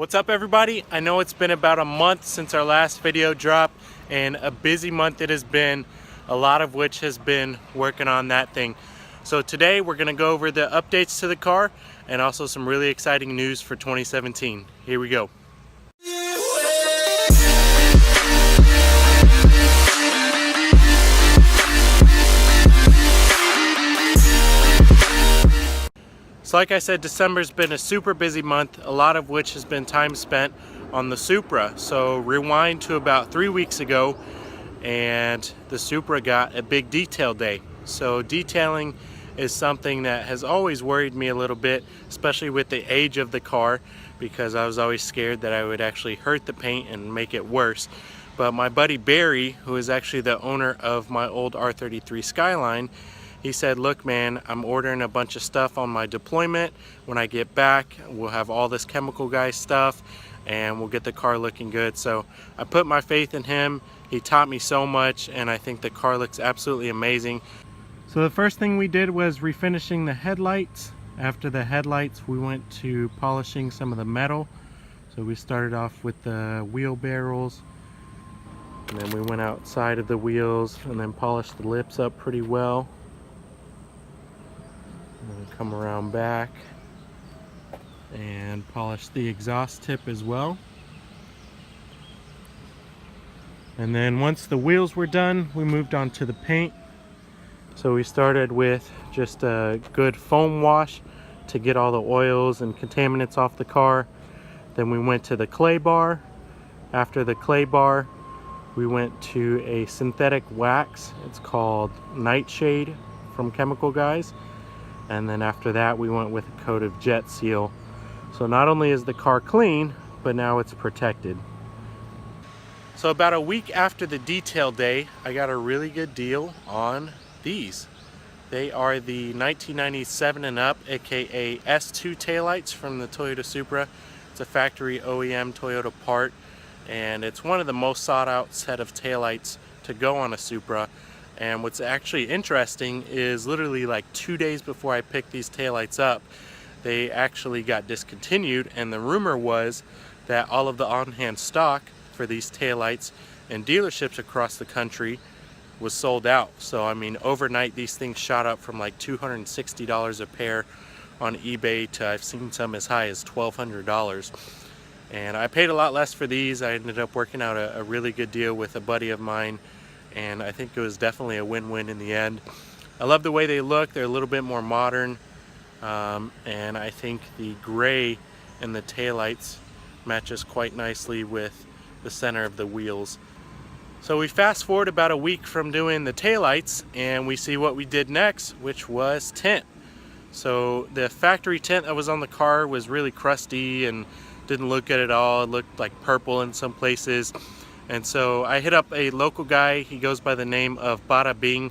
What's up everybody? I know it's been about a month since our last video dropped, and a busy month it has been, a lot of which has been working on that thing. So today we're going to go over the updates to the car and also some really exciting news for 2017. Here we go. So like I said, December's been a super busy month, a lot of which has been time spent on the Supra. So rewind to about 3 weeks ago, and the Supra got a big detail day. So detailing is something that has always worried me a little bit, especially with the age of the car, because I was always scared that I would actually hurt the paint and make it worse. But my buddy Barry, who is actually the owner of my old R33 Skyline, he said, look man, I'm ordering a bunch of stuff on my deployment. When I get back, we'll have all this chemical guy stuff and we'll get the car looking good. So I put my faith in him. He taught me so much, and I think the car looks absolutely amazing. So the first thing we did was refinishing the headlights. After the headlights, we went to polishing some of the metal. So we started off with the wheel barrels, and then we went outside of the wheels and then polished the lips up pretty well. And then come around back and polish the exhaust tip as well. And then once the wheels were done, we moved on to the paint. So we started with just a good foam wash to get all the oils and contaminants off the car. Then we went to the clay bar. After the clay bar, we went to a synthetic wax. It's called Nightshade from Chemical Guys. And then after that, we went with a coat of Jet Seal. So not only is the car clean, but now it's protected. So about a week after the detail day, I got a really good deal on these. They are the 1997 and up, aka S2 taillights from the Toyota Supra. It's a factory OEM Toyota part, and it's one of the most sought out set of taillights to go on a Supra. And what's actually interesting is literally like 2 days before I picked these taillights up, they actually got discontinued, and the rumor was that all of the on-hand stock for these taillights in dealerships across the country was sold out. So I mean, overnight these things shot up from like $260 a pair on eBay to I've seen some as high as $1,200. And I paid a lot less for these. I ended up working out a really good deal with a buddy of mine, and I think it was definitely a win-win in the end. I love the way they look. They're a little bit more modern, and I think the gray in the taillights matches quite nicely with the center of the wheels. So we fast forward about a week from doing the taillights, and we see what we did next, which was tint. So the factory tint that was on the car was really crusty and didn't look good at all. It looked like purple in some places. And so I hit up a local guy. He goes by the name of Bada Bing.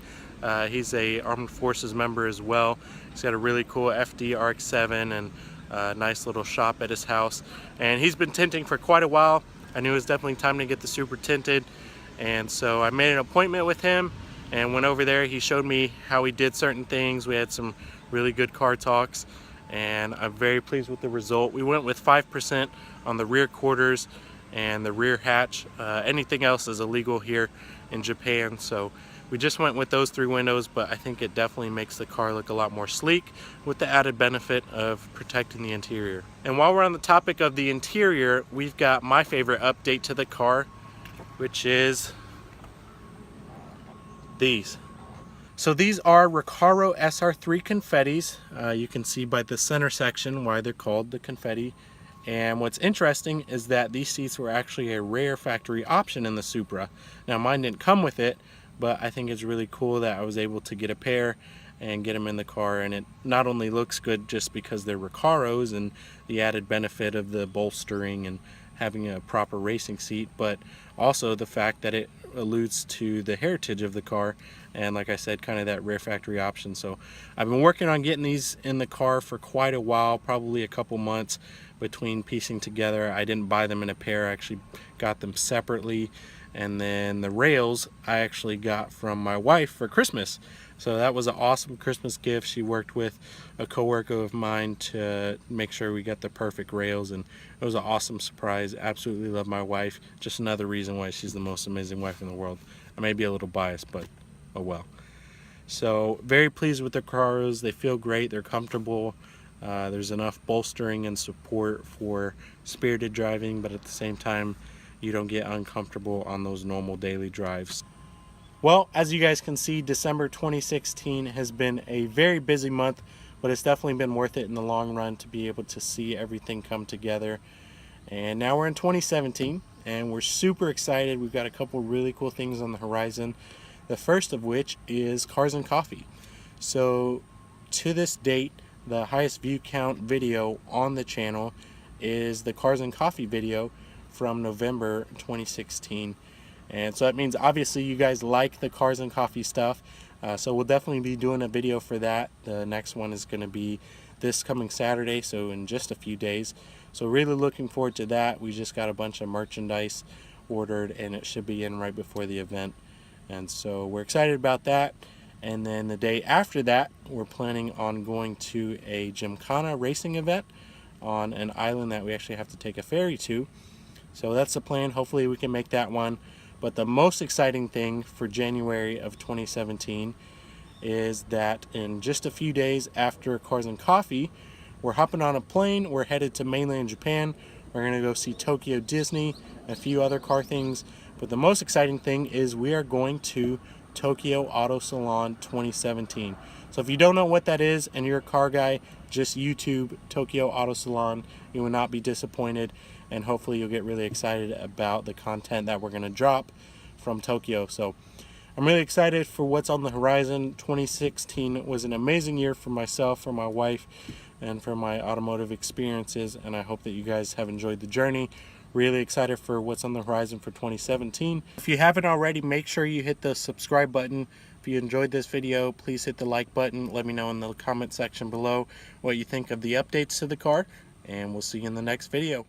He's a Armed Forces member as well. He's got a really cool FD RX-7 and a nice little shop at his house. And he's been tinting for quite a while. I knew it was definitely time to get the Supra tinted. And so I made an appointment with him and went over there. He showed me how he did certain things. We had some really good car talks, and I'm very pleased with the result. We went with 5% on the rear quarters and the rear hatch. Anything else is illegal here in Japan, so we just went with those 3 windows, but I think it definitely makes the car look a lot more sleek with the added benefit of protecting the interior. And while we're on the topic of the interior, we've got my favorite update to the car, which is these. So these are Recaro SR3 confettis. You can see by the center section why they're called the confetti. And what's interesting is that these seats were actually a rare factory option in the Supra. Now mine didn't come with it, but I think it's really cool that I was able to get a pair and get them in the car, and it not only looks good just because they're Recaros and the added benefit of the bolstering and having a proper racing seat, but also the fact that it alludes to the heritage of the car, and like I said, kind of that rare factory option. So I've been working on getting these in the car for quite a while, probably a couple months between piecing together. I didn't buy them in a pair, I actually got them separately. And then the rails I actually got from my wife for Christmas. So that was an awesome Christmas gift. She worked with a coworker of mine to make sure we got the perfect rails, and it was an awesome surprise. Absolutely love my wife. Just another reason why she's the most amazing wife in the world. I may be a little biased, but oh well. So very pleased with the cars. They feel great. They're comfortable. There's enough bolstering and support for spirited driving, but at the same time, you don't get uncomfortable on those normal daily drives. Well, as you guys can see, December 2016 has been a very busy month, but it's definitely been worth it in the long run to be able to see everything come together. And now we're in 2017, and we're super excited. We've got a couple really cool things on the horizon. The first of which is Cars and Coffee. So to this date, the highest view count video on the channel is the Cars and Coffee video from November 2016. And so that means obviously you guys like the Cars and Coffee stuff. So we'll definitely be doing a video for that. The next one is going to be this coming Saturday, so in just a few days. So really looking forward to that. We just got a bunch of merchandise ordered, and it should be in right before the event. And so we're excited about that. And then the day after that, we're planning on going to a Gymkhana racing event on an island that we actually have to take a ferry to. So that's the plan. Hopefully we can make that one. But the most exciting thing for January of 2017 is that in just a few days after Cars and Coffee, we're hopping on a plane. We're headed to mainland Japan. We're going to go see Tokyo Disney, a few other car things. But the most exciting thing is we are going to Tokyo Auto Salon 2017. So if you don't know what that is and you're a car guy, just YouTube Tokyo Auto Salon. You will not be disappointed, and hopefully you'll get really excited about the content that we're going to drop from Tokyo. So I'm really excited for what's on the horizon. 2016 was an amazing year for myself, for my wife, and for my automotive experiences, and I hope that you guys have enjoyed the journey. Really excited for what's on the horizon for 2017. If you haven't already, make sure you hit the subscribe button. If you enjoyed this video, please hit the like button. Let me know in the comment section below what you think of the updates to the car, and we'll see you in the next video.